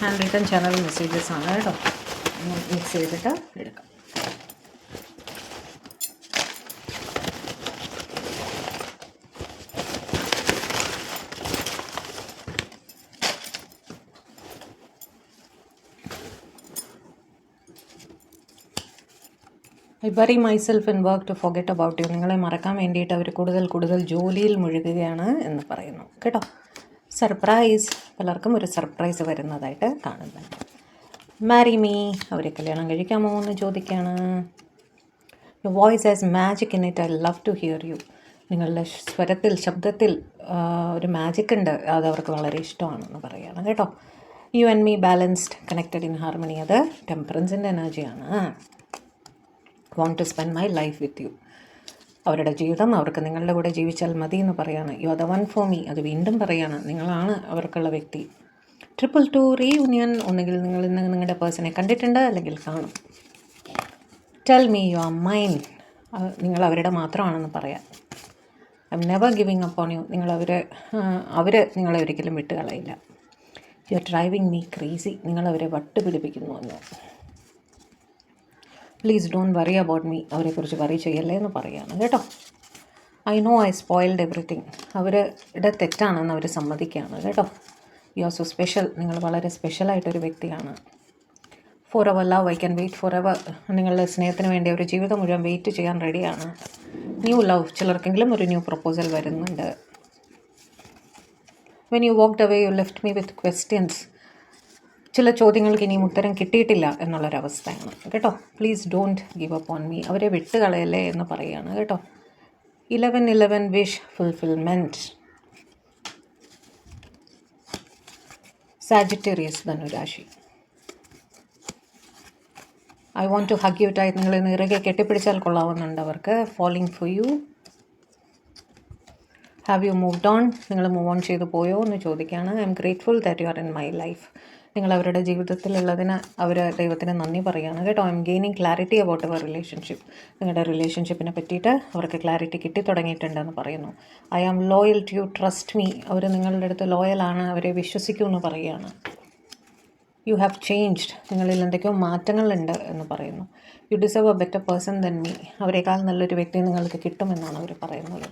Hand written channel messages ആണ് കേട്ടോ. Mix ചെയ്തിട്ട് എടുക്കാം. I bury myself in work to forget about you. നിങ്ങളെ മറക്കാൻ വേണ്ടിയിട്ട് അവർ കൂടുതൽ ജോലിയിൽ മുഴുകുകയാണ് എന്ന് പറയുന്നു കേട്ടോ. സർപ്രൈസ്, പലർക്കും ഒരു സർപ്രൈസ് വരുന്നതായിട്ട് കാണുന്നുണ്ട്. മാരി മീ, അവരെ കല്യാണം കഴിക്കാമോ എന്ന് ചോദിക്കുകയാണ്. Your voice has magic in it, I love to hear you. നിങ്ങളുടെ സ്വരത്തിൽ, ശബ്ദത്തിൽ ഒരു മാജിക് ഉണ്ട്, അത് അവർക്ക് വളരെ ഇഷ്ടമാണെന്ന് പറയുകയാണ് കേട്ടോ. You and me balanced, connected in harmony, അത് ടെമ്പറൻസിൻ്റെ എനർജിയാണ്. Want to spend my life with you. അവരുടെ ജീവിതം അവർക്ക് നിങ്ങളുടെ കൂടെ ജീവിച്ചാൽ മതി എന്ന് പറയാണ്. You are the one for me, അത് വീണ്ടും പറയാണ്. നിങ്ങളാണ് അവർക്കുള്ള വ്യക്തി. 222 റീയൂണിയൻ, ഒന്നുകിൽ നിങ്ങൾ ഇന്ന് നിങ്ങളുടെ പേഴ്സണെ കണ്ടിട്ടുണ്ട് അല്ലെങ്കിൽ കാണും. Tell me you are mine, നിങ്ങൾ അവരുടെ മാത്രമാണെന്ന് പറയാം. I'm never giving up on you, അവർ നിങ്ങളെ ഒരിക്കലും വിട്ടുകളയില്ല. You are driving me crazy, നിങ്ങളവരെ വട്ടുപിടിപ്പിക്കുന്നു എന്ന്. Please don't worry about me, അവരെക്കുറിച്ച് വറി ചെയ്യല്ലേ എന്ന് പറയുകയാണ് കേട്ടോ. I know I spoiled everything, അവരുടെ തെറ്റാണെന്ന് അവർ സമ്മതിക്കുകയാണ് കേട്ടോ. യു ആർ സോ സ്പെഷ്യൽ, നിങ്ങൾ വളരെ സ്പെഷ്യലായിട്ടൊരു വ്യക്തിയാണ്. For our love I can wait forever, നിങ്ങളുടെ സ്നേഹത്തിന് വേണ്ടി അവർ ജീവിതം മുഴുവൻ വെയിറ്റ് ചെയ്യാൻ റെഡിയാണ്. ന്യൂ ലവ്, ചിലർക്കെങ്കിലും ഒരു ന്യൂ പ്രപ്പോസൽ വരുന്നുണ്ട്. When you walked away you left me with questions, ചില ചോദ്യങ്ങൾക്ക് ഇനിയും ഉത്തരം കിട്ടിയിട്ടില്ല എന്നുള്ളൊരവസ്ഥയാണ് കേട്ടോ. Please don't give up on me, അവരെ വിട്ടുകളയല്ലേ എന്ന് പറയുകയാണ് കേട്ടോ. 1111 വിഷ് ഫുൾഫിൽമെൻറ്റ്. സാജിറ്റേറിയസ്, ധനുരാശി. I want to hug you tight, നിങ്ങൾ നിറകെ കെട്ടിപ്പിടിച്ചാൽ കൊള്ളാവുന്നുണ്ട് അവർക്ക്. Falling for you. Have you moved on, നിങ്ങൾ മൂവ് ഓൺ ചെയ്തു പോയോ എന്ന് ചോദിക്കുകയാണ്. I'm grateful that you are in my life, നിങ്ങൾ അവരുടെ ജീവിതത്തിലുള്ളതിന് അവർ ദൈവത്തിന് നന്ദി പറയുകയാണ് കേട്ടോ. I'm gaining clarity about our relationship, നിങ്ങളുടെ റിലേഷൻഷിപ്പിനെ പറ്റിയിട്ട് അവർക്ക് ക്ലാരിറ്റി കിട്ടി തുടങ്ങിയിട്ടുണ്ടെന്ന് പറയുന്നു. I am loyal to you, trust me, അവർ നിങ്ങളുടെ അടുത്ത് ലോയലാണ്, അവരെ വിശ്വസിക്കൂ എന്ന് പറയുകയാണ്. യു ഹാവ് ചേഞ്ച്ഡ്, നിങ്ങളിൽ എന്തൊക്കെയോ മാറ്റങ്ങളുണ്ട് എന്ന് പറയുന്നു. U deserve A better person then me, അവരെക്കാൾ നല്ലൊരു വ്യക്തി നിങ്ങൾക്ക് കിട്ടുമെന്നാണ് അവർ പറയുന്നത്.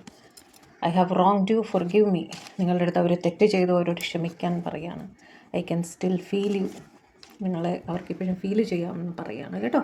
ഐ ഹാവ് റോങ്ഡ് യു, ഫൊർഗിവ് മീ, നിങ്ങളുടെ അടുത്ത് അവർ തെറ്റ് ചെയ്തു അവരോട് ക്ഷമിക്കാൻ പറയുകയാണ്. I can still feel you, നിങ്ങളെ അവർക്കിപ്പോഴും ഫീൽ ചെയ്യാമെന്ന് പറയുകയാണ് കേട്ടോ.